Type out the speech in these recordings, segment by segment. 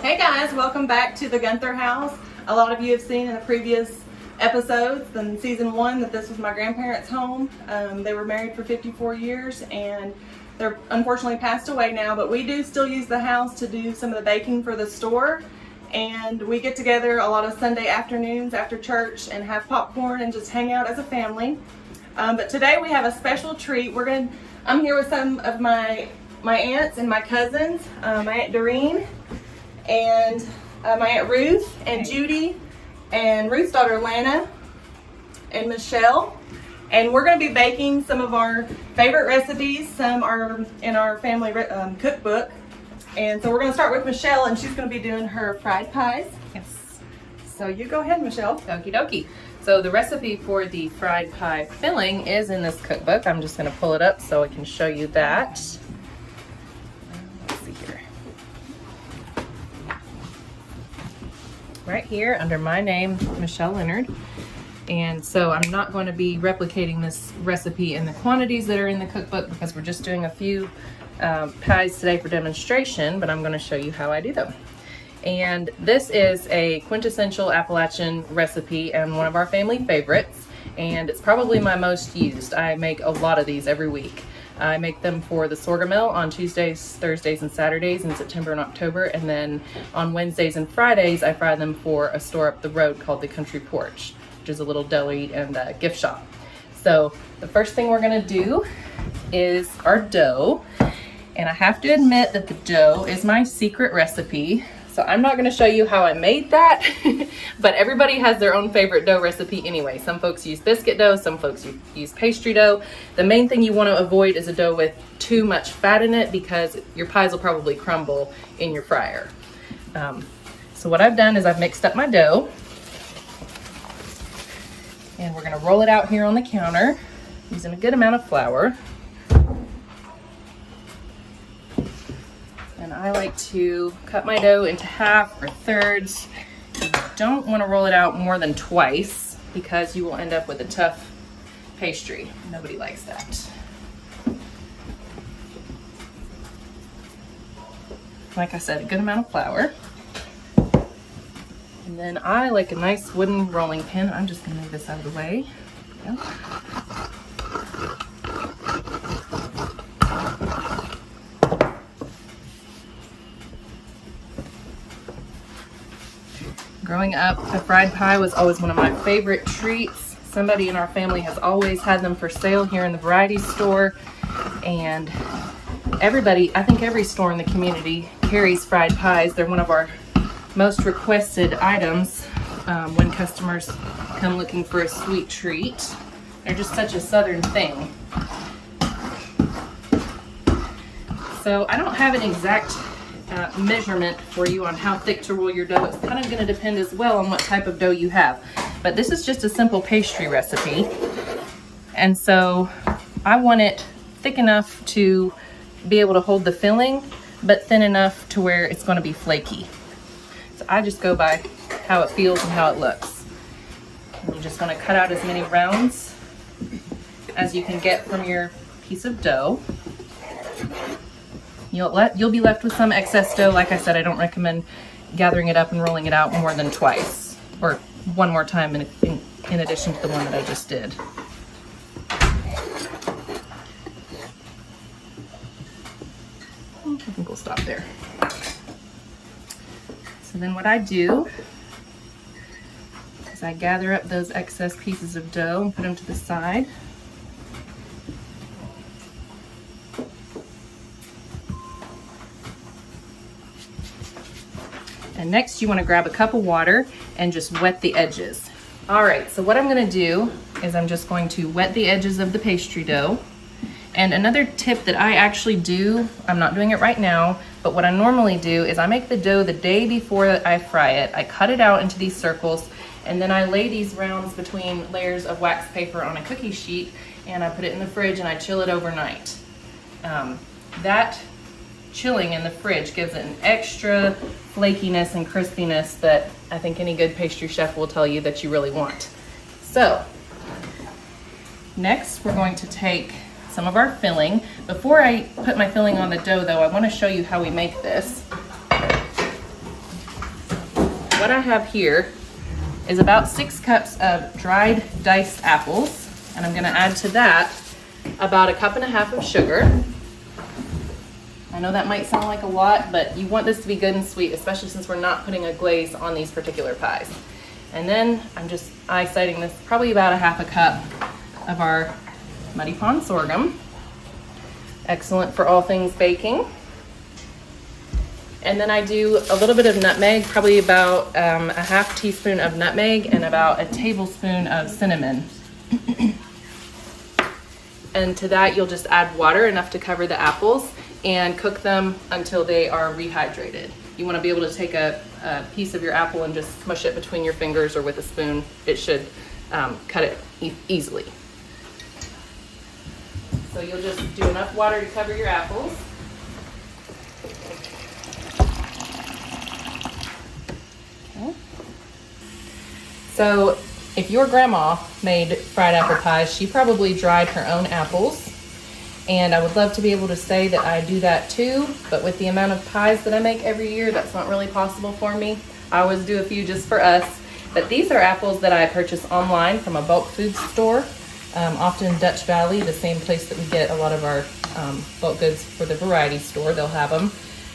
Hey guys, welcome back to the Guenther house. A lot of you have seen in the previous episodes in season 1 that this was my grandparents' home. They were married for 54 years and they're unfortunately passed away now, but we do still use the house to do some of the baking for the store. And we get together a lot of Sunday afternoons after church and have popcorn and just hang out as a family. But today we have a special treat. I'm here with some of my aunts and my cousins, my Aunt Doreen and my Aunt Ruth and Judy and Ruth's daughter Lana and Michelle. And we're going to be baking some of our favorite recipes. Some are in our family cookbook. And so we're going to start with Michelle, and she's going to be doing her fried pies. Yes. So you go ahead, Michelle. Okie dokie. So the recipe for the fried pie filling is in this cookbook. I'm just going to pull it up so I can show you that. Let's see here. Right here under my name, Michelle Leonard. And so I'm not going to be replicating this recipe in the quantities that are in the cookbook because we're just doing a few pies today for demonstration, but I'm going to show you how I do them. And this is a quintessential Appalachian recipe and one of our family favorites, and it's probably my most used. I make a lot of these every week. I make them for the Sorghum Mill on Tuesdays, Thursdays, and Saturdays in September and October, and then on Wednesdays and Fridays I fry them for a store up the road called the Country Porch, which is a little deli and gift shop. So the first thing we're going to do is our dough, and I have to admit that the dough is my secret recipe. So I'm not going to show you how I made that, but everybody has their own favorite dough recipe anyway. Some folks use biscuit dough, some folks use pastry dough. The main thing you want to avoid is a dough with too much fat in it because your pies will probably crumble in your fryer. So what I've done is I've mixed up my dough, and we're going to roll it out here on the counter using a good amount of flour. And I like to cut my dough into half or thirds. You don't want to roll it out more than twice because you will end up with a tough pastry. Nobody likes that. Like I said, a good amount of flour. And then I like a nice wooden rolling pin. I'm just going to move this out of the way. There we go. Growing up, a fried pie was always one of my favorite treats. Somebody in our family has always had them for sale here in the variety store. And everybody, I think every store in the community carries fried pies. They're one of our most requested items when customers come looking for a sweet treat. They're just such a southern thing. So I don't have an exact measurement for you on how thick to roll your dough. It's kind of going to depend as well on what type of dough you have. But this is just a simple pastry recipe. And so I want it thick enough to be able to hold the filling, but thin enough to where it's going to be flaky. So I just go by how it feels and how it looks. And you just want to cut out as many rounds as you can get from your piece of dough. You'll be left with some excess dough. Like I said, I don't recommend gathering it up and rolling it out more than twice, or one more time in addition to the one that I just did. I think we'll stop there. So then what I do is I gather up those excess pieces of dough and put them to the side. And next you want to grab a cup of water and just wet the edges. All right, so what I'm going to do is I'm just going to wet the edges of the pastry dough. And another tip that I actually do, I'm not doing it right now, but what I normally do is I make the dough the day before I fry it. I cut it out into these circles, and then I lay these rounds between layers of wax paper on a cookie sheet, and I put it in the fridge and I chill it overnight. That chilling in the fridge gives it an extra flakiness and crispiness that I think any good pastry chef will tell you that you really want. So next we're going to take some of our filling. Before I put my filling on the dough though, I want to show you how we make this. what I have here is about 6 cups of dried diced apples, and I'm gonna add to that about 1.5 cups of sugar. I know that might sound like a lot, but you want this to be good and sweet, especially since we're not putting a glaze on these particular pies. And then I'm just eye-sighting this, probably about 1/2 cup of our Muddy Pond sorghum. Excellent for all things baking. And then I do a little bit of nutmeg, probably about 1/2 teaspoon of nutmeg and about 1 tablespoon of cinnamon. And to that, you'll just add water enough to cover the apples and cook them until they are rehydrated. You want to be able to take a piece of your apple and just smush it between your fingers or with a spoon. It should cut it easily. So you'll just do enough water to cover your apples. Okay. So if your grandma made fried apple pies, she probably dried her own apples. And I would love to be able to say that I do that too, but with the amount of pies that I make every year, that's not really possible for me. I always do a few just for us. But these are apples that I purchase online from a bulk food store, often Dutch Valley, the same place that we get a lot of our bulk goods for the variety store. They'll have them.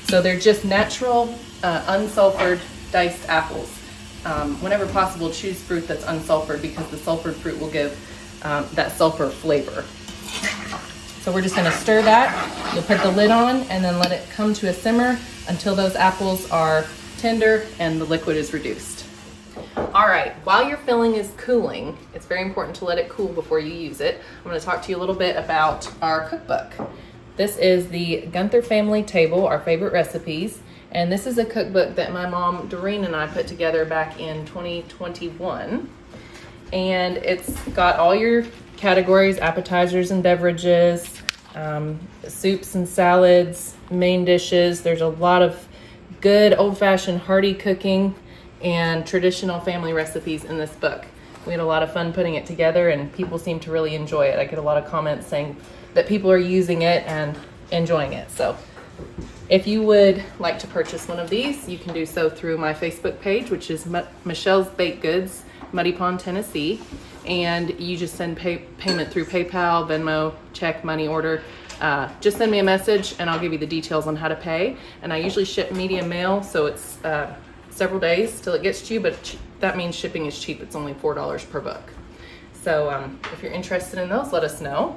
So they're just natural, unsulfured diced apples. Whenever possible, choose fruit that's unsulfured because the sulfured fruit will give that sulfur flavor. So we're just gonna stir that. You'll put the lid on and then let it come to a simmer until those apples are tender and the liquid is reduced. All right, while your filling is cooling, it's very important to let it cool before you use it. I'm gonna talk to you a little bit about our cookbook. This is the Guenther family table, our favorite recipes. And this is a cookbook that my mom, Doreen, and I put together back in 2021. And it's got all your categories, appetizers and beverages, soups and salads, main dishes. There's a lot of good old-fashioned hearty cooking and traditional family recipes in this book. We had a lot of fun putting it together and people seem to really enjoy it. I get a lot of comments saying that people are using it and enjoying it. So if you would like to purchase one of these, you can do so through my Facebook page, which is Michelle's Baked Goods, Muddy Pond, Tennessee. And you just send payment through PayPal, Venmo, check, money order. Just send me a message and I'll give you the details on how to pay. And I usually ship medium mail, so it's several days till it gets to you, but that means shipping is cheap. It's only $4 per book. So if you're interested in those, let us know.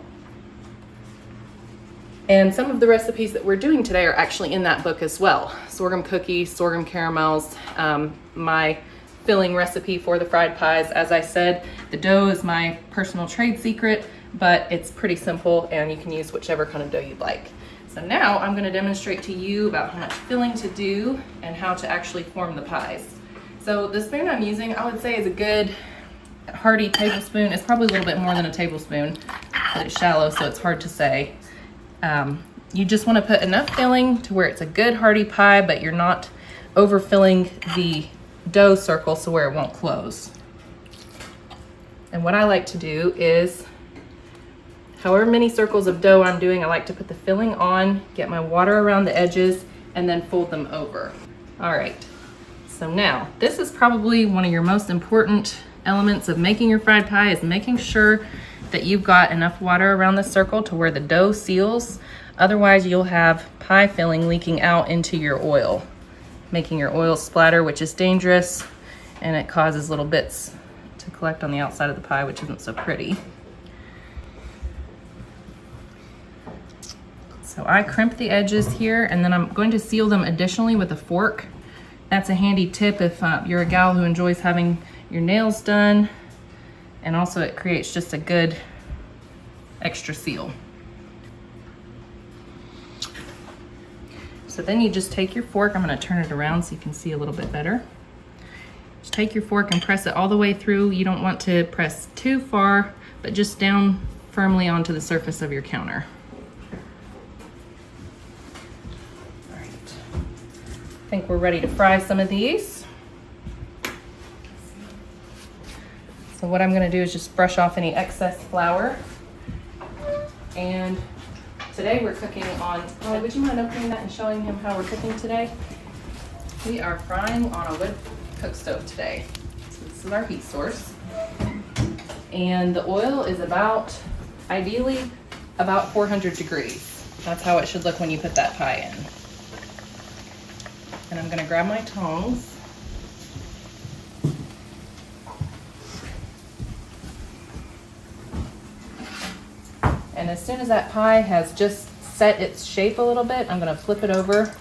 And some of the recipes that we're doing today are actually in that book as well. Sorghum cookies, sorghum caramels, my filling recipe for the fried pies. As I said, the dough is my personal trade secret, but it's pretty simple and you can use whichever kind of dough you'd like. So now I'm gonna demonstrate to you about how much filling to do and how to actually form the pies. So the spoon I'm using, I would say is a good hearty tablespoon. It's probably a little bit more than a tablespoon, but it's shallow, so it's hard to say. You just wanna put enough filling to where it's a good hearty pie, but you're not overfilling the dough circle so where it won't close. And what I like to do is, however many circles of dough I'm doing, I like to put the filling on, get my water around the edges, and then fold them over. All right, so now this is probably one of your most important elements of making your fried pie, is making sure that you've got enough water around the circle to where the dough seals. Otherwise you'll have pie filling leaking out into your oil, making your oil splatter, which is dangerous, and it causes little bits to collect on the outside of the pie, which isn't so pretty. So I crimp the edges here, and then I'm going to seal them additionally with a fork. That's a handy tip if you're a gal who enjoys having your nails done, and also it creates just a good extra seal. So then you just take your fork, I'm gonna turn it around so you can see a little bit better. Just take your fork and press it all the way through. You don't want to press too far, but just down firmly onto the surface of your counter. All right, I think we're ready to fry some of these. So what I'm gonna do is just brush off any excess flour. And today we're cooking on, would you mind opening that and showing him how we're cooking today? We are frying on a wood cook stove today. So this is our heat source. And the oil is ideally about 400 degrees. That's how it should look when you put that pie in. And I'm gonna grab my tongs. And as soon as that pie has just set its shape a little bit, I'm gonna flip it over.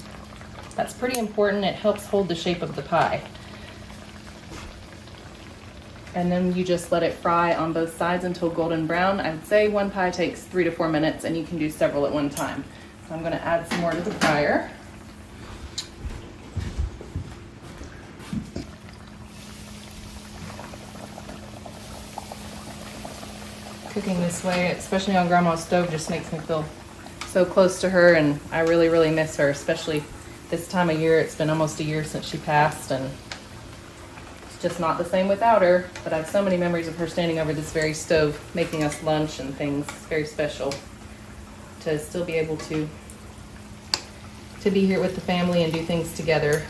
That's pretty important. It helps hold the shape of the pie. And then you just let it fry on both sides until golden brown. I would say one pie takes 3 to 4 minutes, and you can do several at one time. So I'm gonna add some more to the fryer. Cooking this way, especially on Grandma's stove, just makes me feel so close to her, and I really, really miss her, especially this time of year. It's been almost a year since she passed, and it's just not the same without her. But I have so many memories of her standing over this very stove, making us lunch and things. It's very special to still be able to be here with the family and do things together.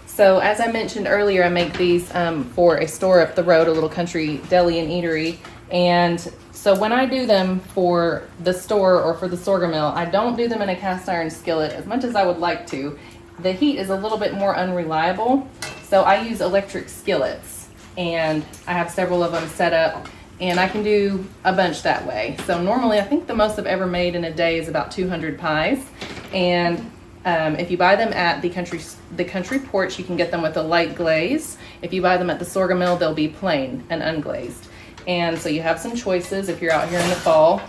So as I mentioned earlier, I make these for a store up the road, a little country deli and eatery. And so when I do them for the store or for the sorghum mill, I don't do them in a cast iron skillet as much as I would like to. The heat is a little bit more unreliable, so I use electric skillets, and I have several of them set up, and I can do a bunch that way. So normally I think the most I've ever made in a day is about 200 pies. And if you buy them at the country porch, you can get them with a light glaze. If you buy them at the sorghum mill, they'll be plain and unglazed. And so you have some choices if you're out here in the fall,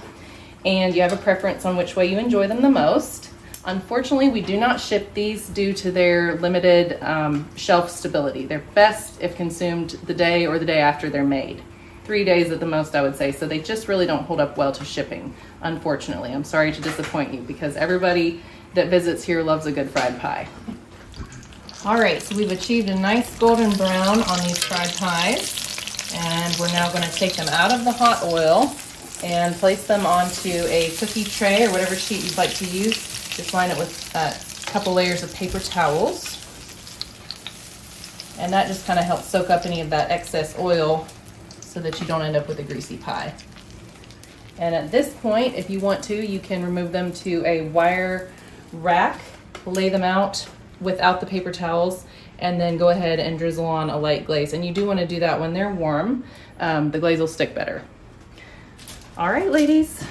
and you have a preference on which way you enjoy them the most. Unfortunately, we do not ship these due to their limited shelf stability. They're best if consumed the day or the day after they're made. 3 days at the most, I would say. So they just really don't hold up well to shipping, unfortunately. I'm sorry to disappoint you, because everybody that visits here loves a good fried pie. All right, so we've achieved a nice golden brown on these fried pies, and we're now going to take them out of the hot oil and place them onto a cookie tray or whatever sheet you'd like to use. Just line it with a couple layers of paper towels, and that just kind of helps soak up any of that excess oil so that you don't end up with a greasy pie. And at this point, if you want to, you can remove them to a wire rack, lay them out without the paper towels, and then go ahead and drizzle on a light glaze. And you do want to do that when they're warm. The glaze will stick better. All right, ladies,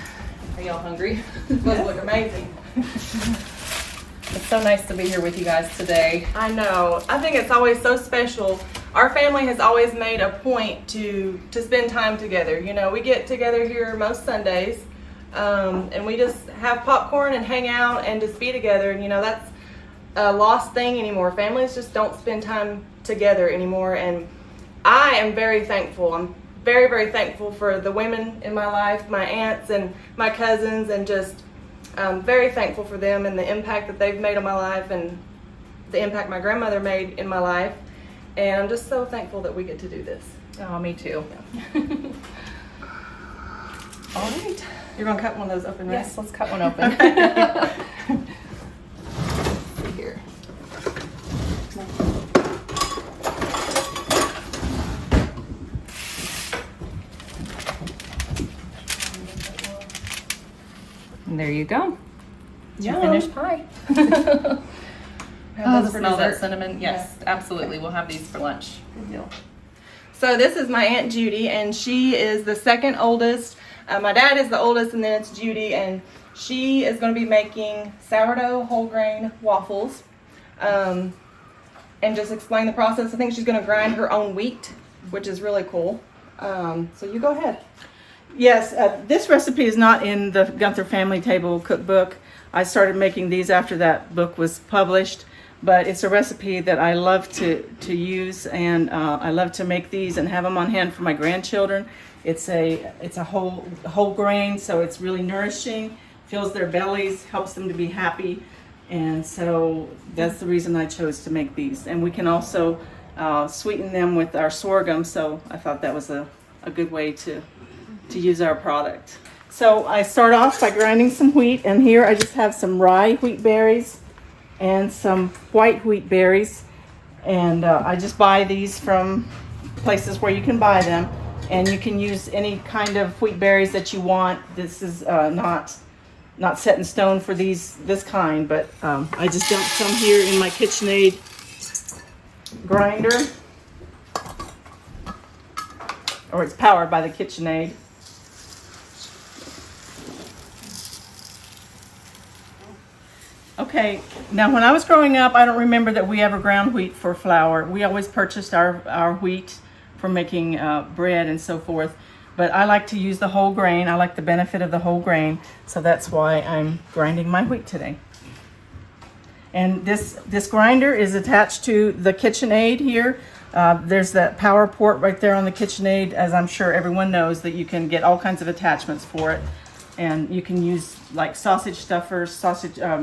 are y'all hungry? Those look amazing. It's so nice to be here with you guys today. I know. I think it's always so special. Our family has always made a point to spend time together. You know, we get together here most Sundays, and we just have popcorn and hang out and just be together. And you know, that's a lost thing anymore. Families just don't spend time together anymore, and I am very thankful. I'm very, very thankful for the women in my life, my aunts and my cousins, and just very thankful for them and the impact that they've made on my life and the impact my grandmother made in my life. And I'm just so thankful that we get to do this. Oh, me too. Yeah. All right. You're going to cut one of those open, right? Yes, let's cut one open. Here. And there you go. It's your finished pie. Have those for smell that dessert. cinnamon. Yes, absolutely. We'll have these for lunch. Good deal. So this is my Aunt Judy, and she is the second oldest. My dad is the oldest, and then it's Judy, and she is going to be making sourdough whole grain waffles, and just explain the process. I think she's going to grind her own wheat, which is really cool. So you go ahead. Yes, this recipe is not in the Guenther Family Table cookbook. I started making these after that book was published, but it's a recipe that I love to use, and I love to make these and have them on hand for my grandchildren. It's a whole grain, so it's really nourishing, fills their bellies, helps them to be happy, and so that's the reason I chose to make these. And we can also sweeten them with our sorghum, so I thought that was a good way to use our product. So I start off by grinding some wheat, and here I just have some rye wheat berries and some white wheat berries, And I just buy these from places where you can buy them, and you can use any kind of wheat berries that you want. This is not set in stone for this kind, but I just dumped some here in my KitchenAid grinder, or it's powered by the KitchenAid. Okay, now when I was growing up, I don't remember that we ever ground wheat for flour. We always purchased our wheat for making bread and so forth. But I like to use the whole grain. I like the benefit of the whole grain. So that's why I'm grinding my wheat today. And this grinder is attached to the KitchenAid here. There's that power port right there on the KitchenAid, as I'm sure everyone knows, that you can get all kinds of attachments for it. And you can use like sausage stuffers,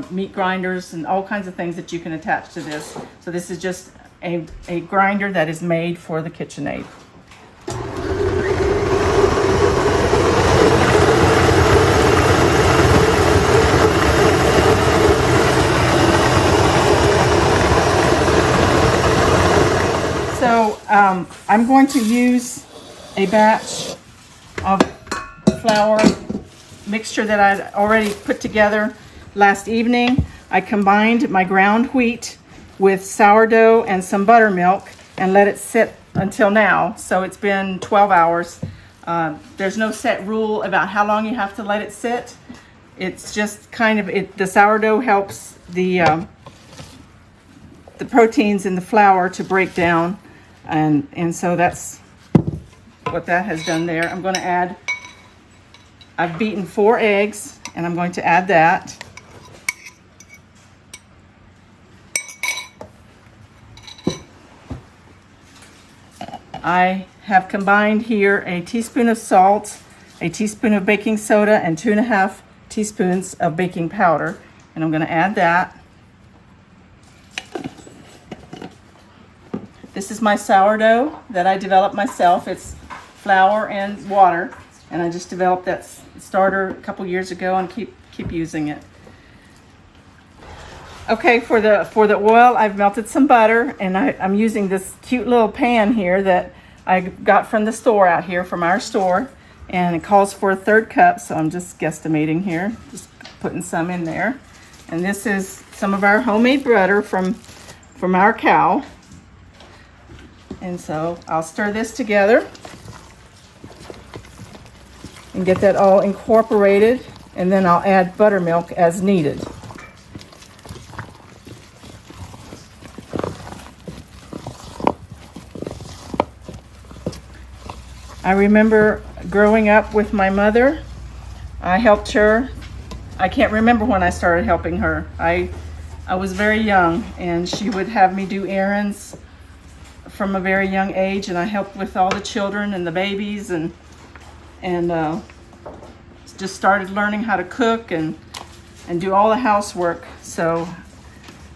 meat grinders, and all kinds of things that you can attach to this. So this is just a grinder that is made for the KitchenAid. So I'm going to use a batch of flour mixture that I'd already put together last evening. I combined my ground wheat with sourdough and some buttermilk and let it sit until now. So it's been 12 hours. There's no set rule about how long you have to let it sit. It's just kind of, the sourdough helps the proteins in the flour to break down. And so that's what that has done there. I'm going to add, I've beaten 4 eggs, and I'm going to add that. I have combined here a teaspoon of salt, a teaspoon of baking soda, and 2.5 teaspoons of baking powder. And I'm going to add that. This is my sourdough that I developed myself. It's flour and water, and I just developed that starter a couple years ago and keep using it. Okay, for the oil, I've melted some butter, and I'm using this cute little pan here that I got from the store out here, from our store, and it calls for 1/3 cup, so I'm just guesstimating here, just putting some in there. And this is some of our homemade butter from our cow. And so I'll stir this together and get that all incorporated, and then I'll add buttermilk as needed. I remember growing up with my mother. I helped her. I can't remember when I started helping her. I was very young, and she would have me do errands from a very young age, and I helped with all the children and the babies, and just started learning how to cook and do all the housework. So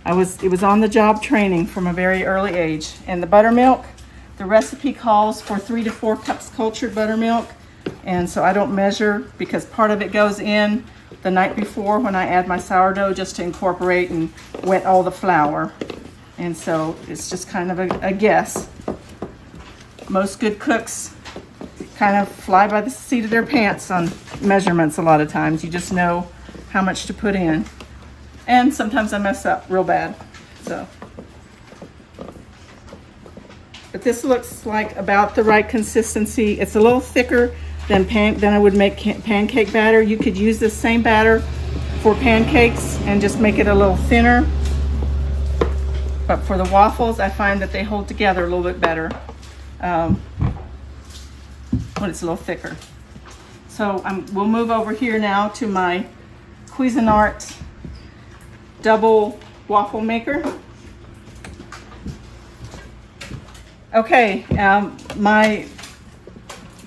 it was on the job training from a very early age. And the buttermilk, the recipe calls for 3 to 4 cups cultured buttermilk, and so I don't measure because part of it goes in the night before when I add my sourdough, just to incorporate and wet all the flour. And so it's just kind of a guess. Most good cooks kind of fly by the seat of their pants on measurements a lot of times. You just know how much to put in. And sometimes I mess up real bad. So, but this looks like about the right consistency. It's a little thicker than I would make pancake batter. You could use this same batter for pancakes and just make it a little thinner. But for the waffles, I find that they hold together a little bit better when it's a little thicker. So we'll move over here now to my Cuisinart double waffle maker. Okay, my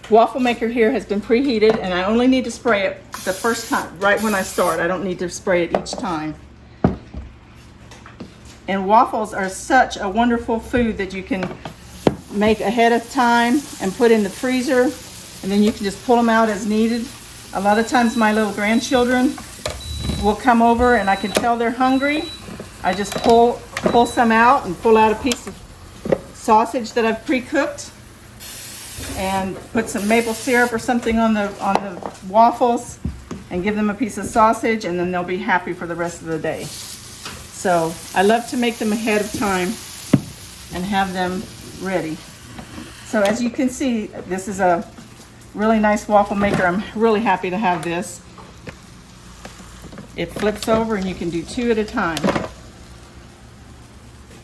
waffle maker here has been preheated, and I only need to spray it the first time, right when I start. I don't need to spray it each time. And waffles are such a wonderful food that you can make ahead of time and put in the freezer, and then you can just pull them out as needed. A lot of times my little grandchildren will come over and I can tell they're hungry. I just pull some out and pull out a piece of sausage that I've pre-cooked and put some maple syrup or something on the waffles and give them a piece of sausage, and then they'll be happy for the rest of the day. So I love to make them ahead of time and have them ready. So as you can see, this is a really nice waffle maker. I'm really happy to have this. It flips over and you can do 2 at a time.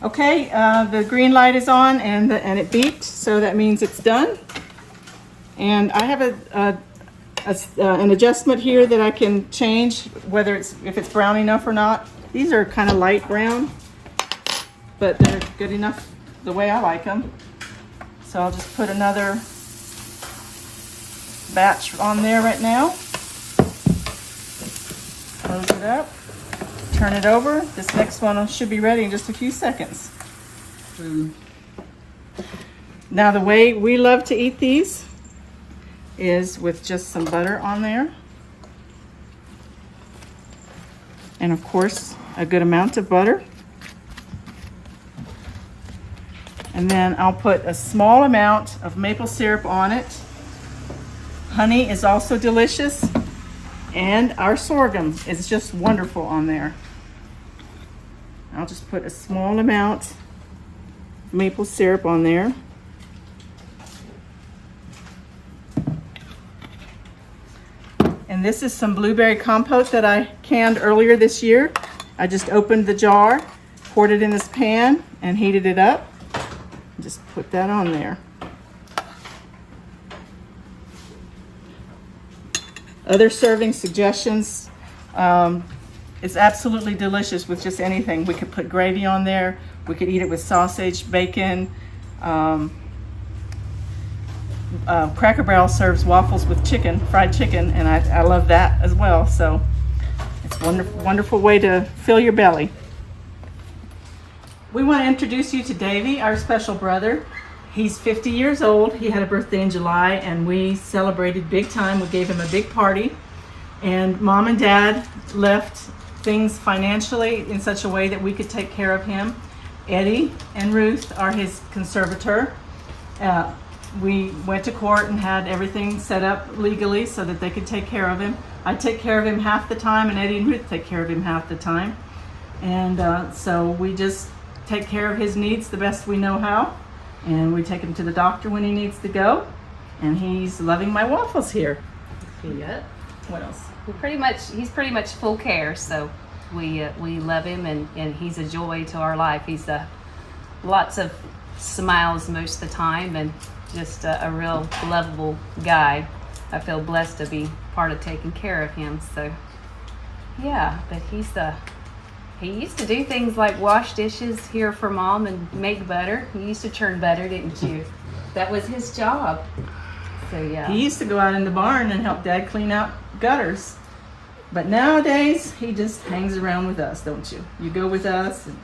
Okay, the green light is on and it beeped, so that means it's done. And I have an adjustment here that I can change whether if it's brown enough or not. These are kind of light brown, but they're good enough the way I like them. So I'll just put another batch on there right now. Close it up, turn it over. This next one should be ready in just a few seconds. Now the way we love to eat these is with just some butter on there. And of course, a good amount of butter. And then I'll put a small amount of maple syrup on it. Honey is also delicious. And our sorghum is just wonderful on there. I'll just put a small amount of maple syrup on there. And this is some blueberry compote that I canned earlier this year. I just opened the jar, poured it in this pan, and heated it up. Just put that on there. Other serving suggestions. It's absolutely delicious with just anything. We could put gravy on there. We could eat it with sausage, bacon. Cracker Barrel serves waffles with chicken, fried chicken, and I love that as well. So it's a wonderful way to fill your belly. We want to introduce you to Davy, our special brother. He's 50 years old. He had a birthday in July, and we celebrated big time. We gave him a big party, and Mom and Dad left things financially in such a way that we could take care of him. Eddie and Ruth are his conservator. We went to court and had everything set up legally so that they could take care of him. I take care of him half the time, and Eddie and Ruth take care of him half the time. And so we just take care of his needs the best we know how. And we take him to the doctor when he needs to go. And he's loving my waffles here. Yep. What else? He's pretty much full care, so we love him, and he's a joy to our life. He's lots of smiles most of the time, and just a real lovable guy. I feel blessed to be part of taking care of him. So yeah, but he used to do things like wash dishes here for Mom and make butter. You used to churn butter, didn't you? That was his job. So yeah. He used to go out in the barn and help Dad clean out gutters. But nowadays, he just hangs around with us, don't you? You go with us, and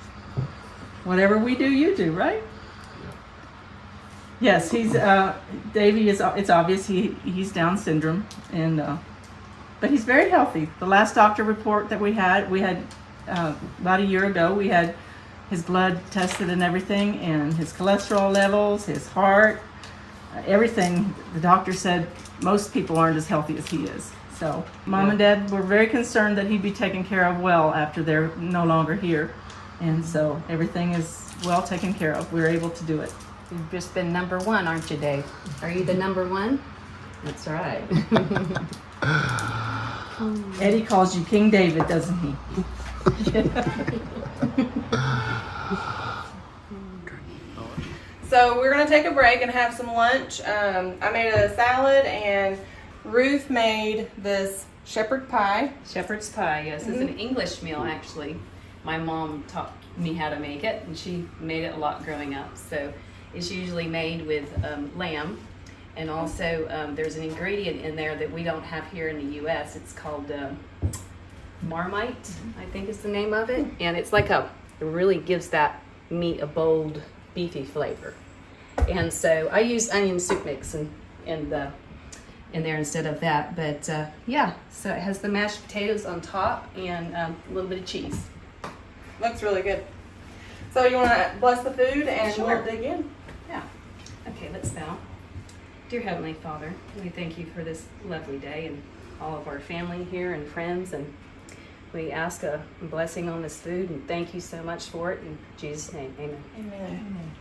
whatever we do, you do, right? Yes, Davy is, it's obvious he's Down syndrome, and but he's very healthy. The last doctor report that we had about a year ago, we had his blood tested and everything, and his cholesterol levels, his heart, everything. The doctor said most people aren't as healthy as he is. So Mom and Dad were very concerned that he'd be taken care of well after they're no longer here. And so everything is well taken care of. We're able to do it. You've just been number one, aren't you, Dave? Are you the number one? That's right. Eddie calls you King David, doesn't he? So we're gonna take a break and have some lunch. I made a salad, and Ruth made this shepherd pie. Shepherd's pie, yes. It's an English meal, actually. My mom taught me how to make it, and she made it a lot growing up. So it's usually made with lamb, and also there's an ingredient in there that we don't have here in the U.S. It's called Marmite, I think is the name of it. And it's like it really gives that meat a bold, beefy flavor. And so I use onion soup mix in there instead of that. But yeah, so it has the mashed potatoes on top and a little bit of cheese. Looks really good. So you want to bless the food and Sure. we'll dig in? Yeah. Okay, let's bow. Dear Heavenly Father, we thank you for this lovely day and all of our family here and friends, and we ask a blessing on this food and thank you so much for it. In Jesus' name, amen. Amen.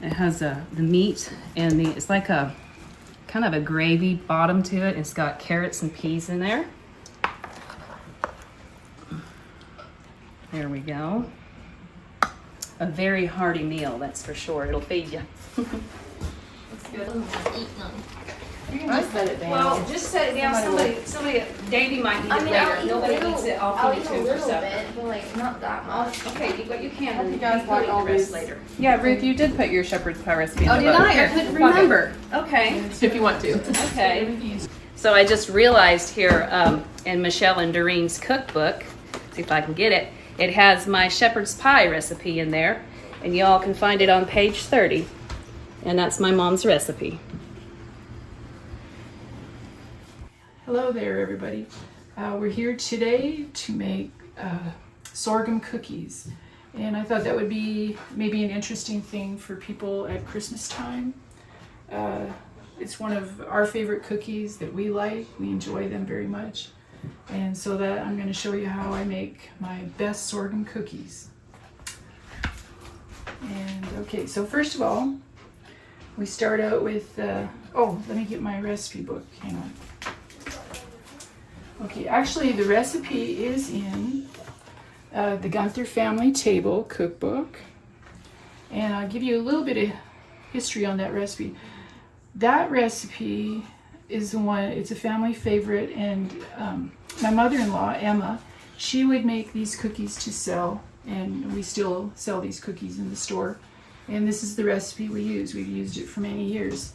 It has the meat and it's like a kind of a gravy bottom to it. It's got carrots and peas in there. There we go. A very hearty meal, that's for sure. It'll feed you. It's good. Eat none. You can just set it down. Well, just set it down. Somebody, Davey might eat it later. I'll Nobody eat a eats it. I'll I'll feed eat it a to him for little supper. bit, but like not that much. Okay, but you can. Hope you guys like all the rest these. later. Yeah, Ruth, you did put your shepherd's pie recipe in Oh, the did book. I? I Here, couldn't plug it. remember. Okay. If you want to. Okay. So I just realized here in Michelle and Doreen's cookbook, see if I can get it, it has my shepherd's pie recipe in there, and y'all can find it on page 30. And that's my mom's recipe. Hello there, everybody. We're here today to make sorghum cookies. And I thought that would be maybe an interesting thing for people at Christmas time. It's one of our favorite cookies that we like. We enjoy them very much. And so that I'm going to show you how I make my best sorghum cookies. And okay, so first of all, we start out with, oh, let me get my recipe book, hang on. Okay, actually the recipe is in the Guenther Family Table Cookbook. And I'll give you a little bit of history on that recipe. That recipe is the one, it's a family favorite, and my mother-in-law, Emma, she would make these cookies to sell, and we still sell these cookies in the store. And this is the recipe we use. We've used it for many years.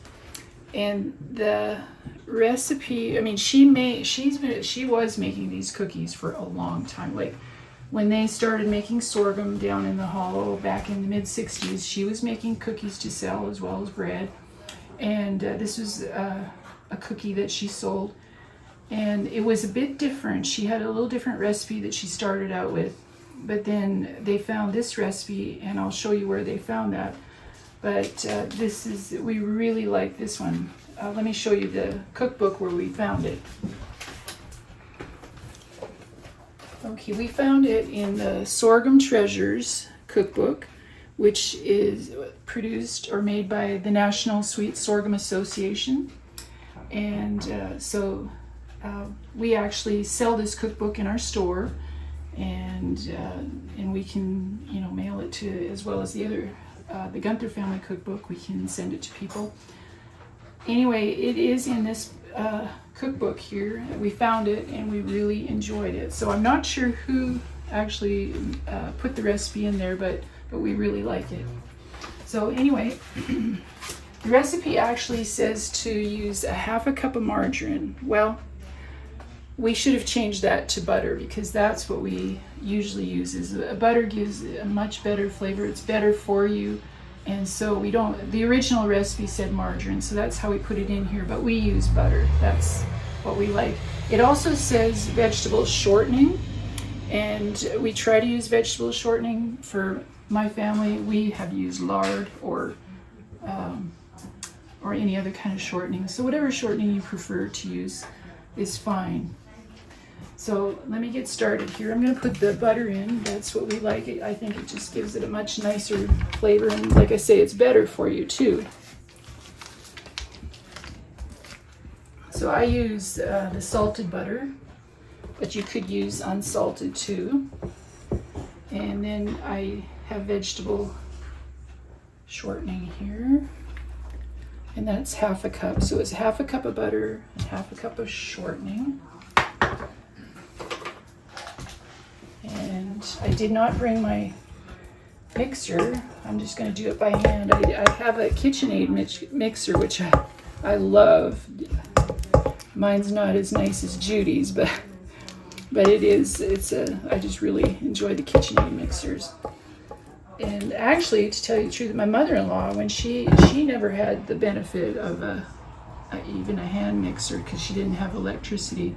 And the recipe, I mean, she was making these cookies for a long time. Like when they started making sorghum down in the hollow back in the mid-60s, she was making cookies to sell as well as bread. And this was a cookie that she sold. And it was a bit different. She had a little different recipe that she started out with. But then they found this recipe, and I'll show you where they found that. But we really like this one. Let me show you the cookbook where we found it. Okay, we found it in the Sorghum Treasures cookbook, which is produced or made by the National Sweet Sorghum Association. And so we actually sell this cookbook in our store, and we can, you know, mail it to, as well as the other, the Guenther Family Cookbook. We can send it to people. Anyway, it is in this cookbook here. We found it and we really enjoyed it. So I'm not sure who actually put the recipe in there, but we really like it. So anyway, the recipe actually says to use a half a cup of margarine. Well, we should have changed that to butter, because that's what we usually use. Butter gives a much better flavor. It's better for you. And so we don't, the original recipe said margarine, so that's how we put it in here, but we use butter. That's what we like. It also says vegetable shortening, and we try to use vegetable shortening. For my family, we have used lard or any other kind of shortening. So whatever shortening you prefer to use is fine. So let me get started here. I'm going to put the butter in. That's what we like. I think it just gives it a much nicer flavor, and like I say, it's better for you too. So I use the salted butter, but you could use unsalted too. And then I have vegetable shortening here, and that's half a cup. So it's half a cup of butter and half a cup of shortening. And I did not bring my mixer. I'm just going to do it by hand. I have a KitchenAid mixer, which I love. Mine's not as nice as Judy's, but it is. I just really enjoy the KitchenAid mixers. And actually, to tell you the truth, my mother-in-law, when she never had the benefit of even a hand mixer, because she didn't have electricity.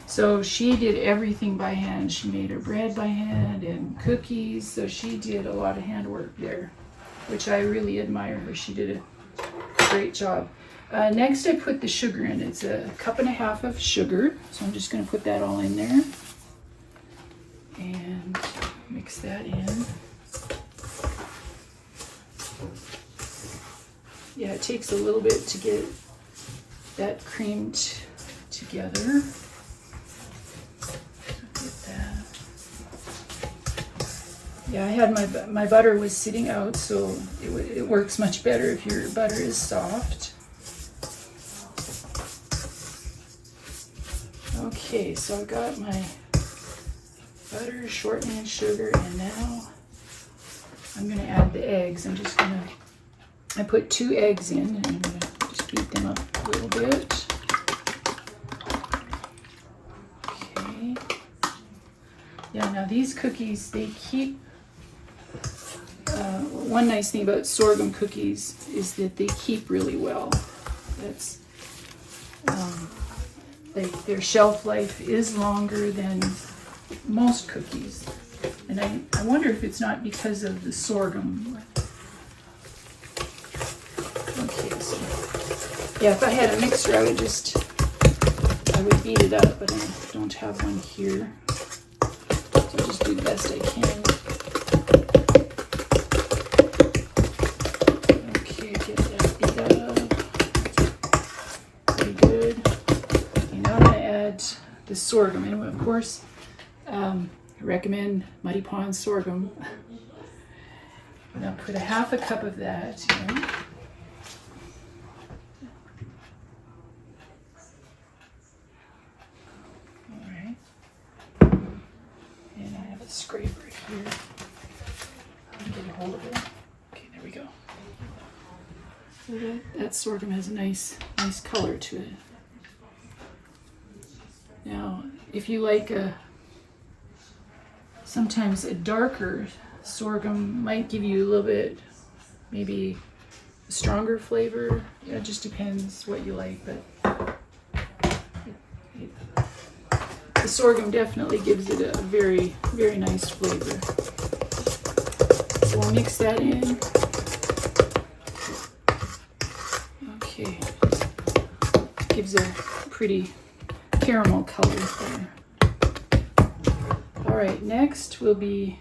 So she did everything by hand. She made her bread by hand and cookies. So she did a lot of handwork there, which I really admire her. She did a great job. Next I put the sugar in. It's 1.5 cups of sugar. So I'm just going to put that all in there. And mix that in. Yeah, it takes a little bit to get that creamed together. Get that. Yeah, I had my butter was sitting out, so it works much better if your butter is soft. Okay, so I've got my butter, shortening, and sugar, and now I'm going to add the eggs. I put 2 eggs in, and I'm going to just beat them up a little bit. Okay. Yeah, now these cookies, they keep, one nice thing about sorghum cookies is that they keep really well. That's, their shelf life is longer than most cookies. And I wonder if it's not because of the sorghum. Okay, so yeah, if I had a mixer, I would beat it up, but I don't have one here. So I'll just do the best I can. Okay, get that beat up. Pretty good. Okay, now I'm going to add the sorghum. And of course, I recommend Muddy Pond sorghum. And I'll put 1/2 cup of that in. Alright. And I have a scraper here. I'll get a hold of it. Okay, there we go. So that sorghum has a nice color to it. Now, if you like sometimes a darker sorghum might give you a little bit, maybe a stronger flavor. Yeah, it just depends what you like, but the sorghum definitely gives it a very, very nice flavor. So we'll mix that in. Okay, gives a pretty caramel color there. All right, next will be,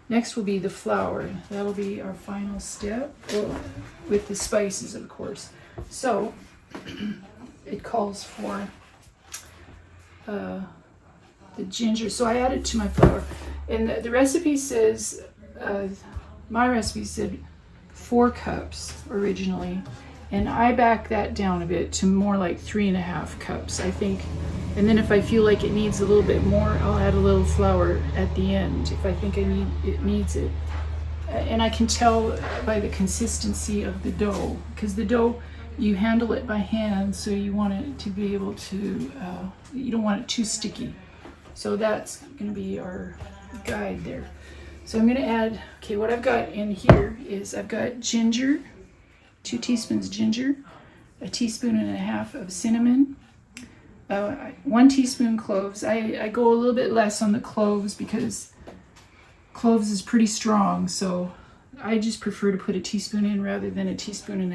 next will be the flour. That'll be our final step, with the spices, of course. So it calls for the ginger. So I added to my flour, and the recipe says, my recipe said 4 cups originally, and I back that down a bit to more like 3.5 cups, I think. And then if I feel like it needs a little bit more, I'll add a little flour at the end if I think it needs it. And I can tell by the consistency of the dough, because the dough, you handle it by hand, so you want it to be able to, you don't want it too sticky. So that's going to be our guide there. So I'm going to add, okay, what I've got in here is I've got ginger, 2 teaspoons ginger, 1.5 teaspoons of cinnamon, 1 teaspoon cloves. I go a little bit less on the cloves because cloves is pretty strong, so I just prefer to put 1 teaspoon in rather than 1.5 teaspoons.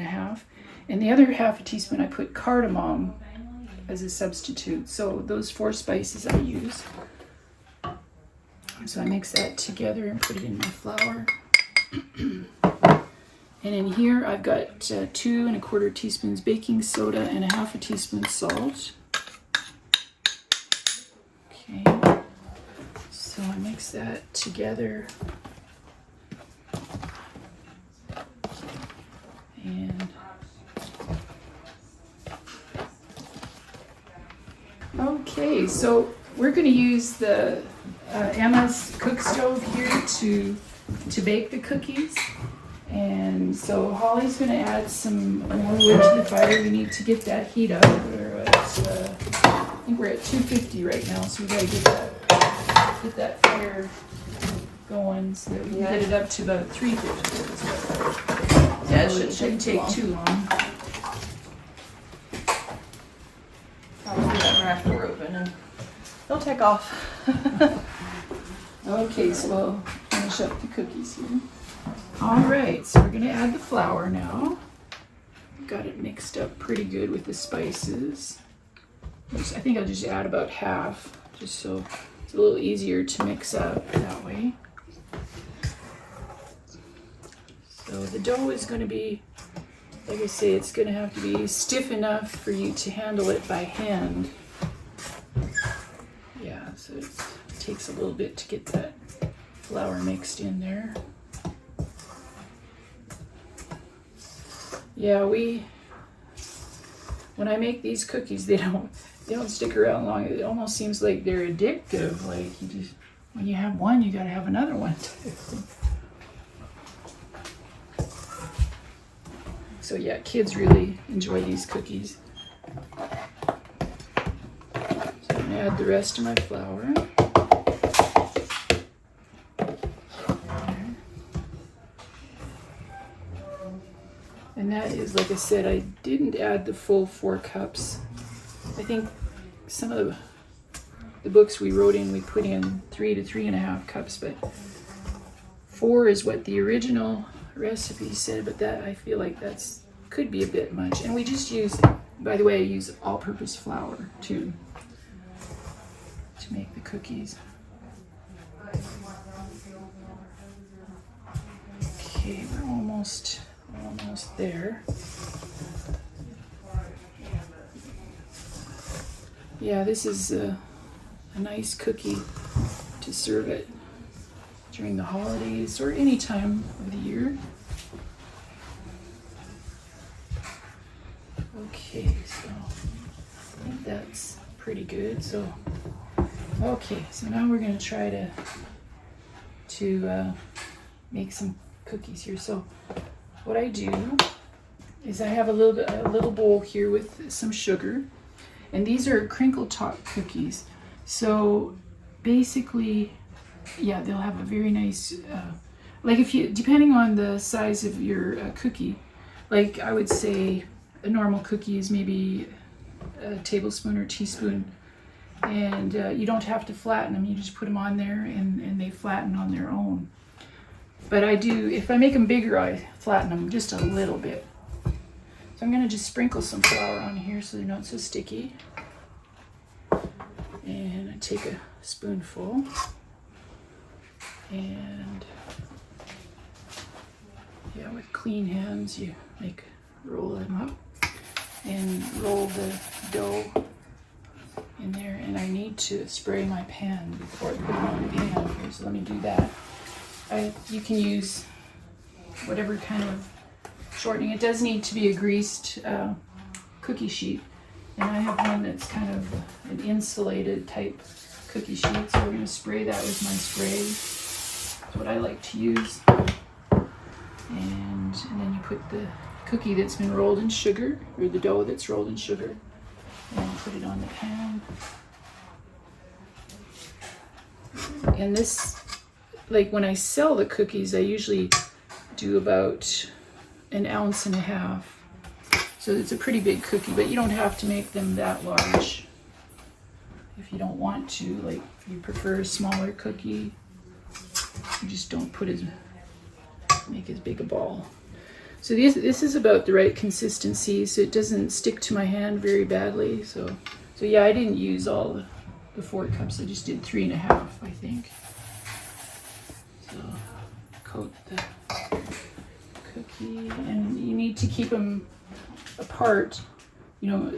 And the other 1/2 teaspoon I put cardamom as a substitute. So those 4 spices I use. So I mix that together and put it in my flour. And in here I've got 2¼ teaspoons baking soda and 1/2 teaspoon salt. Okay, so I mix that together. And okay, so we're going to use the Emma's cook stove here to bake the cookies. And so Holly's going to add some more wood to the fire. We need to get that heat up. We're at, I think we're at 250 right now, so we got to get that fire going so that we can get it up to about 350. Yeah, So it shouldn't take too long. Probably garage door open and they'll take off. Okay, so we'll finish up the cookies here. All right, so we're gonna add the flour now. Got it mixed up pretty good with the spices. I think I'll just add about half, just so it's a little easier to mix up that way. So the dough is going to be, like I say, it's going to have to be stiff enough for you to handle it by hand. Yeah, so it takes a little bit to get that flour mixed in there. Yeah, when I make these cookies, they don't stick around long. It almost seems like they're addictive. Like when you have one, you gotta have another one too. So yeah, kids really enjoy these cookies. So I'm gonna add the rest of my flour. And that is, like I said, I didn't add the full 4 cups. I think some of the books we wrote in, we put in 3 to 3.5 cups, but 4 is what the original recipe said, but that I feel like could be a bit much. And we just use, by the way, I use all-purpose flour too to make the cookies. Okay, we're almost there. Yeah, this is a nice cookie to serve it during the holidays or any time of the year. Okay, so I think that's pretty good. So, okay, so now we're going to try to make some cookies here. So what I do is I have a little bowl here with some sugar, and these are crinkle top cookies. So basically, yeah, they'll have a very nice, like depending on the size of your cookie, like I would say a normal cookie is maybe a tablespoon or teaspoon, and you don't have to flatten them. You just put them on there and they flatten on their own. But if I make them bigger, I flatten them just a little bit. So I'm going to just sprinkle some flour on here so they're not so sticky. And I take a spoonful. And yeah, with clean hands, you roll them up and roll the dough in there. And I need to spray my pan before I put it on the pan here, so let me do that. You can use whatever kind of shortening. It does need to be a greased cookie sheet, and I have one that's kind of an insulated type cookie sheet, so we're going to spray that with my spray. That's what I like to use. And then you put the cookie that's been rolled in sugar, or the dough that's rolled in sugar, and put it on the pan. And this, like when I sell the cookies, I usually do about 1.5 ounces. So it's a pretty big cookie, but you don't have to make them that large if you don't want to. Like if you prefer a smaller cookie, you just don't make as big a ball. So this is about the right consistency, so it doesn't stick to my hand very badly. So yeah, I didn't use all the 4 cups. I just did 3.5, I think. So coat the cookie, and you need to keep them apart,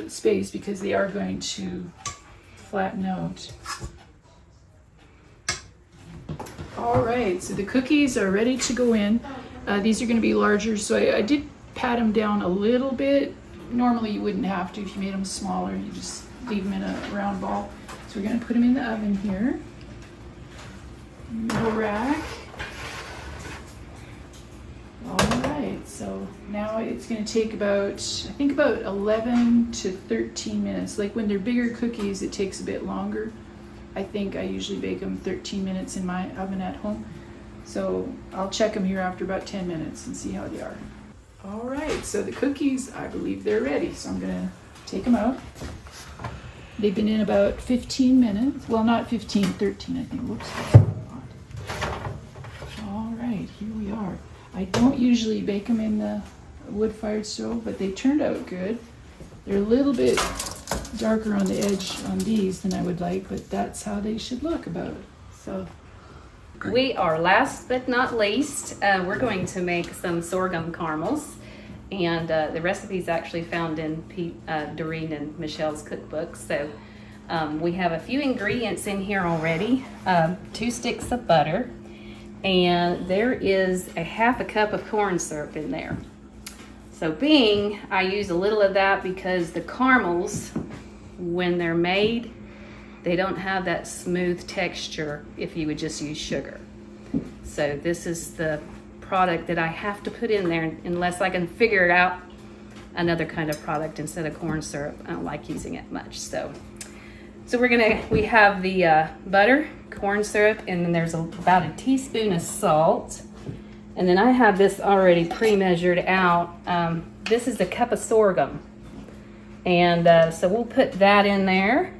spaced, because they are going to flatten out. All right, so the cookies are ready to go in. These are going to be larger, so I did pat them down a little bit. Normally you wouldn't have to if you made them smaller. You just leave them in a round ball. So we're going to put them in the oven here. Middle rack. All right, so now it's going to take about 11 to 13 minutes. Like when they're bigger cookies, it takes a bit longer. I think I usually bake them 13 minutes in my oven at home. So I'll check them here after about 10 minutes and see how they are. All right, so the cookies, I believe they're ready. So I'm going to take them out. They've been in about 15 minutes. Well, not 15, 13, I think. Whoops. All right, here we are. I don't usually bake them in the wood-fired stove, but they turned out good. They're a little bit darker on the edge on these than I would like, but that's how they should look about it. So, We are last but not least, we're going to make some sorghum caramels. And the recipe is actually found in Doreen and Michelle's cookbook. So we have a few ingredients in here already. 2 sticks of butter. And there is a half a cup of corn syrup in there. So I use a little of that because the caramels, when they're made, they don't have that smooth texture if you would just use sugar. So this is the product that I have to put in there unless I can figure out another kind of product instead of corn syrup. I don't like using it much. So we have the butter, corn syrup, and then there's about a teaspoon of salt. And then I have this already pre-measured out. This is a cup of sorghum. And so we'll put that in there.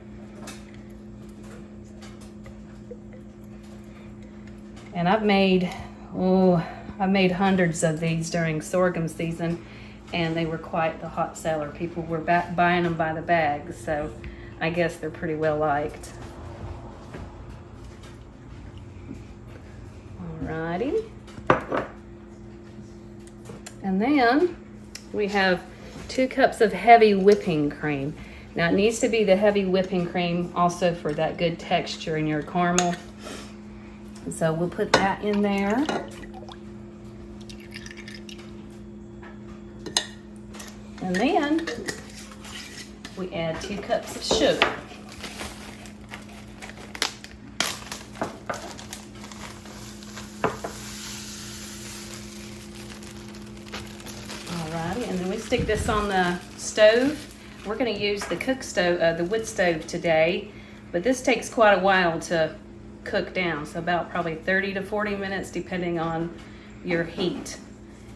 And I've made hundreds of these during sorghum season, and they were quite the hot seller. People were buying them by the bag, so I guess they're pretty well liked. Alrighty. And then we have 2 cups of heavy whipping cream. Now it needs to be the heavy whipping cream also for that good texture in your caramel. So we'll put that in there. And then we add 2 cups of sugar. Alrighty, and then we stick this on the stove. We're going to use the the wood stove today, but this takes quite a while to cook down, so about probably 30 to 40 minutes depending on your heat.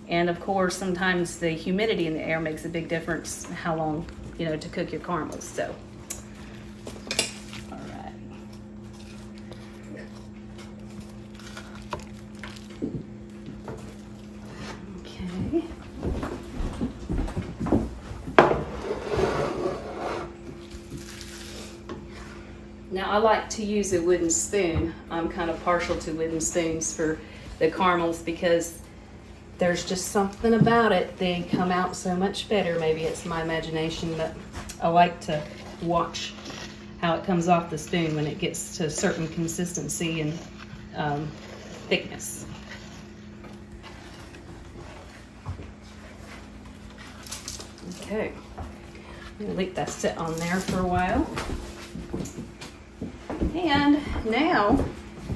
And of course sometimes the humidity in the air makes a big difference how long to cook your caramels. So all right. Okay. Now I like to use a wooden spoon. I'm kind of partial to wooden spoons for the caramels because there's just something about it. They come out so much better. Maybe it's my imagination, but I like to watch how it comes off the spoon when it gets to a certain consistency and thickness. Okay, I'm gonna leave that sit on there for a while. And now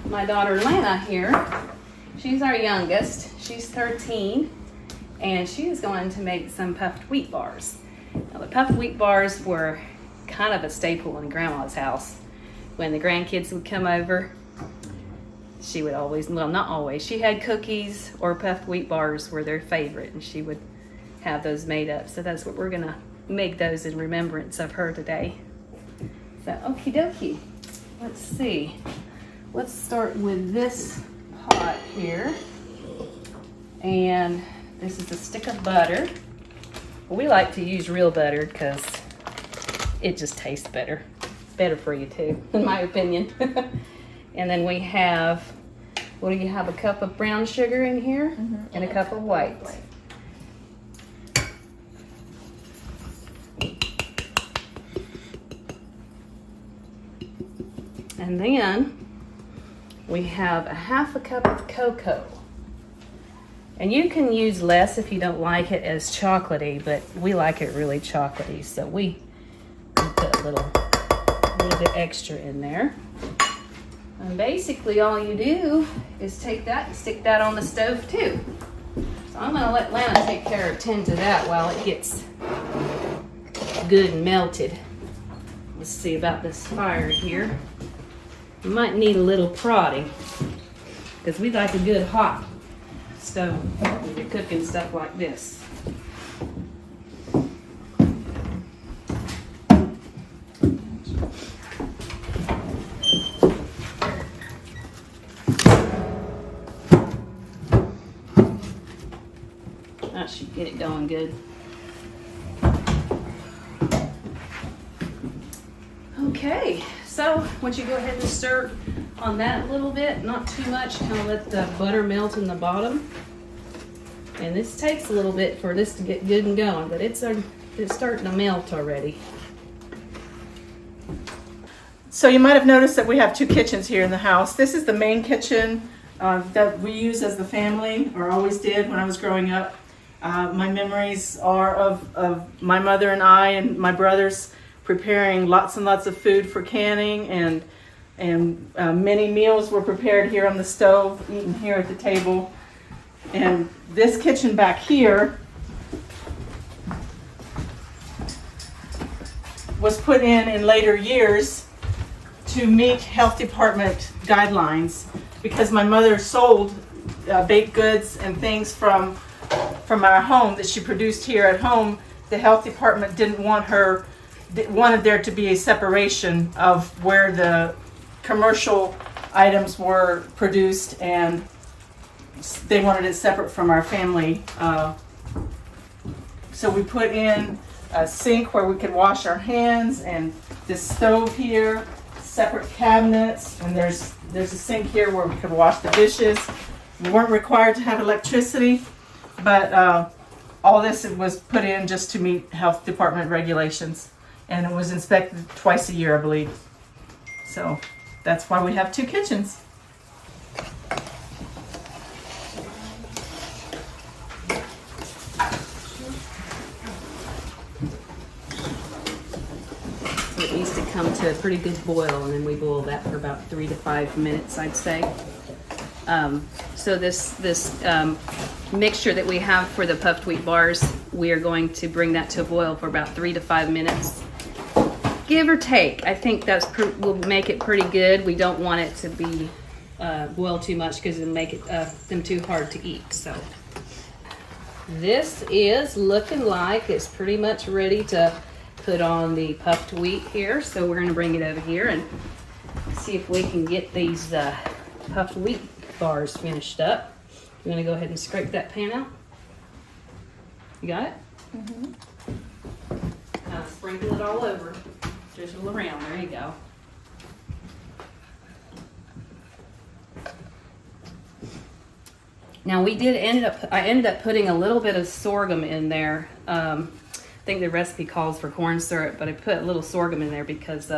my daughter Lana here, she's our youngest. She's 13, and she is going to make some puffed wheat bars. Now the puffed wheat bars were kind of a staple in Grandma's house. When the grandkids would come over, she would always, well, not always, she had cookies or puffed wheat bars were their favorite, and she would have those made up. So that's what we're gonna make those in remembrance of her today. So okie dokie. Let's see. Let's start with this pot here. And this is a stick of butter. We like to use real butter because it just tastes better. Better for you too, in my opinion. And then we have, what do you have, a cup of brown sugar in here? Mm-hmm. And a cup of white. And then we have a half a cup of cocoa. And you can use less if you don't like it as chocolatey, but we like it really chocolatey, so we put a little bit extra in there. And basically all you do is take that and stick that on the stove too. So I'm gonna let Lana tend to that while it gets good and melted. Let's see about this fire here. You might need a little prodding because we like a good hot stove when you're cooking stuff like this. That should get it going good. Okay, so once you go ahead and stir on that a little bit, not too much, kind of let the butter melt in the bottom. And this takes a little bit for this to get good and going, but it's starting to melt already. So you might have noticed that we have two kitchens here in the house. This is the main kitchen that we use as the family, or always did when I was growing up. My memories are of my mother and I and my brothers preparing lots and lots of food for canning, and many meals were prepared here on the stove, eaten here at the table. And this kitchen back here was put in later years to meet health department guidelines, because my mother sold baked goods and things from our home that she produced here at home. The health department wanted there to be a separation of where the commercial items were produced, and they wanted it separate from our family. So we put in a sink where we could wash our hands, and this stove here, separate cabinets, and there's a sink here where we could wash the dishes. We weren't required to have electricity, but all this was put in just to meet health department regulations, and it was inspected twice a year, I believe. So that's why we have two kitchens. It needs to come to a pretty good boil, and then we boil that for about 3 to 5 minutes, I'd say. So this mixture that we have for the puffed wheat bars, we are going to bring that to a boil for about 3 to 5 minutes, give or take. I think will make it pretty good. We don't want it to be boil too much, because it'll make them too hard to eat. So this is looking like it's pretty much ready to put on the puffed wheat here. So we're going to bring it over here and see if we can get these puffed wheat bars finished up. You want to go ahead and scrape that pan out? You got it? Mm-hmm. Sprinkle it all over. Drizzle around. There you go. Now I ended up putting a little bit of sorghum in there. I think the recipe calls for corn syrup, but I put a little sorghum in there because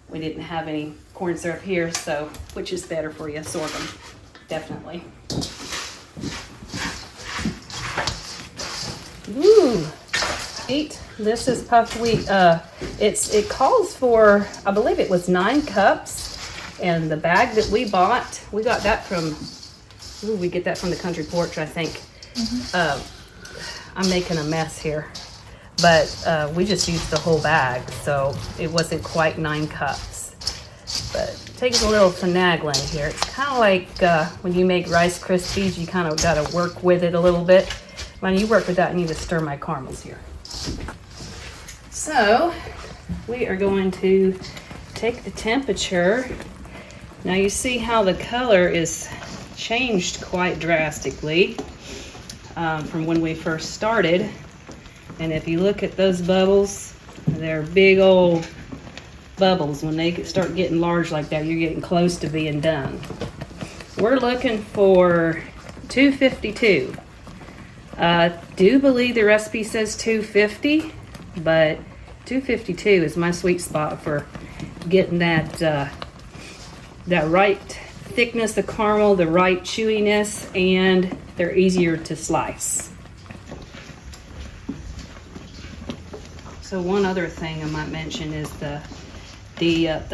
we didn't have any corn syrup here, so which is better for you, sorghum, definitely. Ooh, eat. This is puffed wheat. It calls for, I believe it was 9 cups, and the bag that we got that from. Ooh, we get that from the Country Porch, I think. Mm-hmm. I'm making a mess here, but we just used the whole bag, so it wasn't quite 9 cups. But it takes a little finagling here. It's kind of like when you make Rice Krispies, you kind of got to work with it a little bit. When you work with that, I need to stir my caramels here. So we are going to take the temperature. Now you see how the color is changed quite drastically from when we first started. And if you look at those bubbles, they're big old bubbles. When they start getting large like that, you're getting close to being done. We're looking for 252. I do believe the recipe says 250, but 252 is my sweet spot for getting that right thickness of caramel, the right chewiness, and they're easier to slice. So one other thing I might mention is the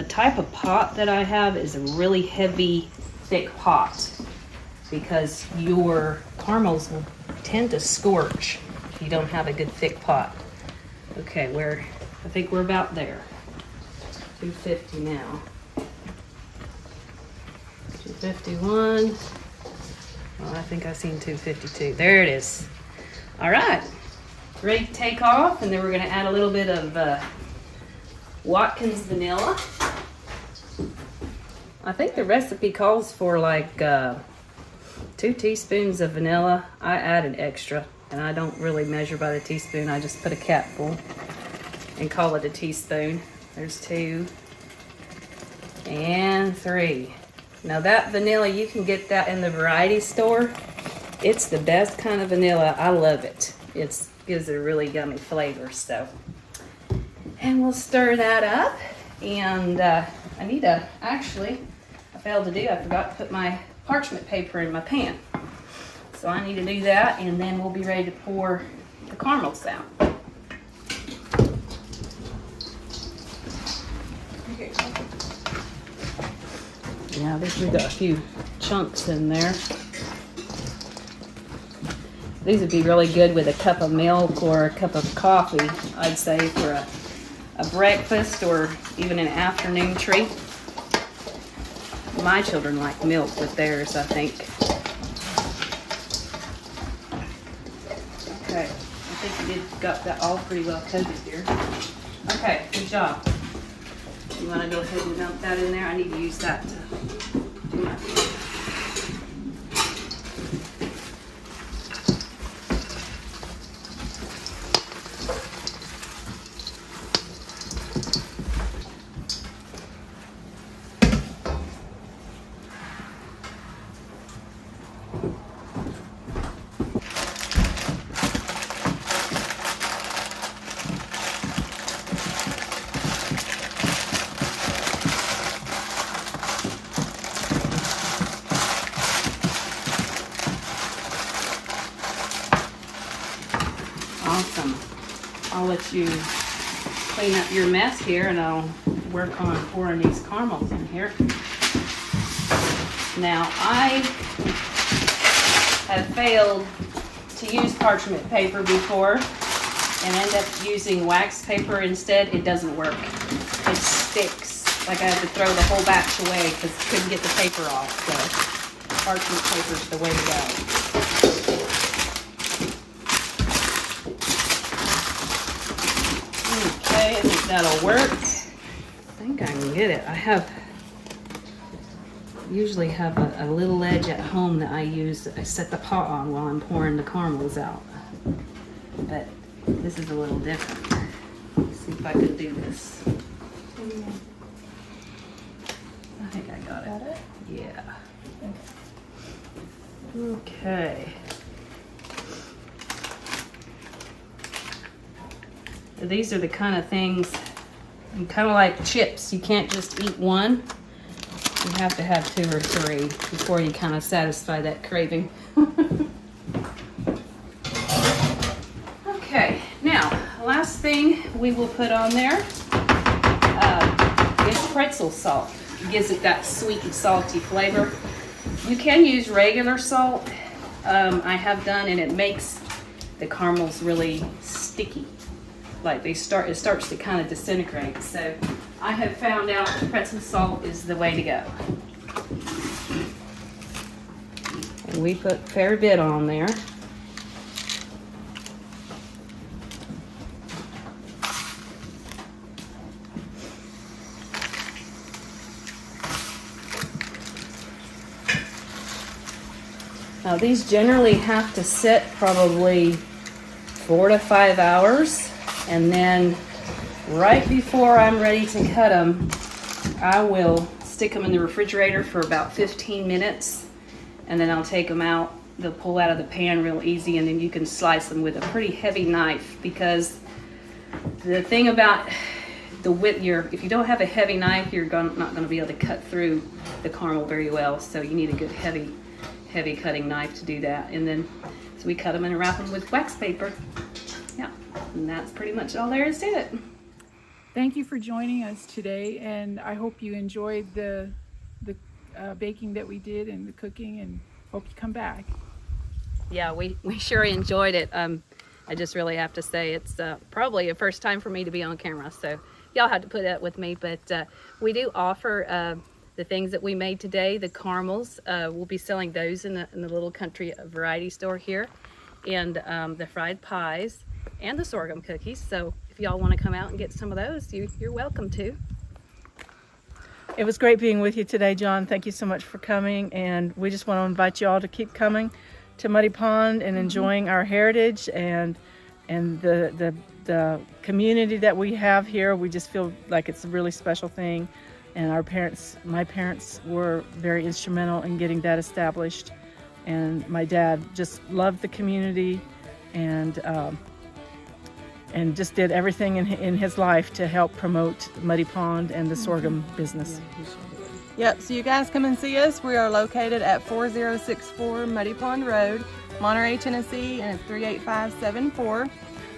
type of pot that I have is a really heavy, thick pot, because your caramels will tend to scorch if you don't have a good thick pot. Okay, I think we're about there. 250 now. 251. Well, I think I've seen 252. There it is. All right, ready to take off, and then we're going to add a little bit of Watkins vanilla. I think the recipe calls for like 2 teaspoons of vanilla. I added extra And I don't really measure by the teaspoon. I just put a capful and call it a teaspoon. There's 2 and 3. Now that vanilla, you can get that in the variety store. It's the best kind of vanilla. I love it. It gives it a really yummy flavor. So, and we'll stir that up. And I need to, actually, I failed to do, I forgot to put my parchment paper in my pan. So I need to do that, and then we'll be ready to pour the caramels out. Yeah, we've got a few chunks in there. These would be really good with a cup of milk or a cup of coffee, I'd say, for a breakfast or even an afternoon treat. My children like milk with theirs, I think. Okay, I think you got that all pretty well coated here. Okay, good job. You want to go ahead and dump that in there? I need to use that to do my Awesome. I'll let you clean up your mess here and I'll work on pouring these caramels in here. Now I have failed to use parchment paper before and end up using wax paper instead. It doesn't work. It sticks. Like I have to throw the whole batch away because I couldn't get the paper off. So parchment paper is the way to go. Okay, I think that'll work. I think I can get it. I usually have a little ledge at home that I use. I set the pot on while I'm pouring the caramels out. But this is a little different. Let's see if I can do this. I think I got it. Got it? Yeah. Okay. These are the kind of things, kind of like chips. You can't just eat one. You have to have 2 or 3 before you kind of satisfy that craving. Okay, now, last thing we will put on there is pretzel salt. It gives it that sweet and salty flavor. You can use regular salt. I have done, and it makes the caramels really sticky. Like it starts to kind of disintegrate. So I have found out pretzel salt is the way to go. And we put a fair bit on there. Now these generally have to sit probably 4 to 5 hours. And then right before I'm ready to cut them, I will stick them in the refrigerator for about 15 minutes. And then I'll take them out. They'll pull out of the pan real easy, and then you can slice them with a pretty heavy knife, because the thing about if you don't have a heavy knife, you're not going to be able to cut through the caramel very well. So you need a good heavy cutting knife to do that. And then, so we cut them and wrap them with wax paper. Yeah, and that's pretty much all there is to it. Thank you for joining us today, and I hope you enjoyed the baking that we did and the cooking, and hope you come back. Yeah, we sure enjoyed it. I just really have to say it's probably a first time for me to be on camera, so y'all had to put up with me. But we do offer the things that we made today, the caramels. We'll be selling those in the little country variety store here, and the fried pies and the sorghum cookies. So if y'all want to come out and get some of those, you're welcome to. It was great being with you today, John. Thank you so much for coming, and we just want to invite you all to keep coming to Muddy Pond and enjoying our heritage and the community that we have here. We just feel like it's a really special thing. And my parents were very instrumental in getting that established. And my dad just loved the community and just did everything in his life to help promote Muddy Pond and the sorghum business. Yep, so you guys come and see us. We are located at 4064 Muddy Pond Road, Monterey, Tennessee, and it's 38574.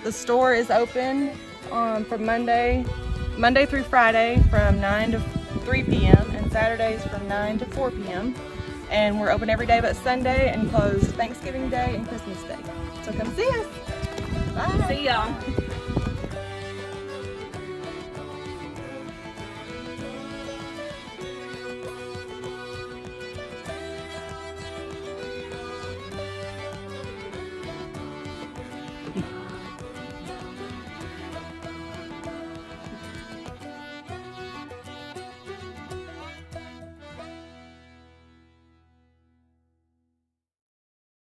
The store is open from Monday through Friday from 9 to 3 p.m. and Saturdays from 9 to 4 p.m. And we're open every day but Sunday and closed Thanksgiving Day and Christmas Day. So come see us. Bye. See y'all.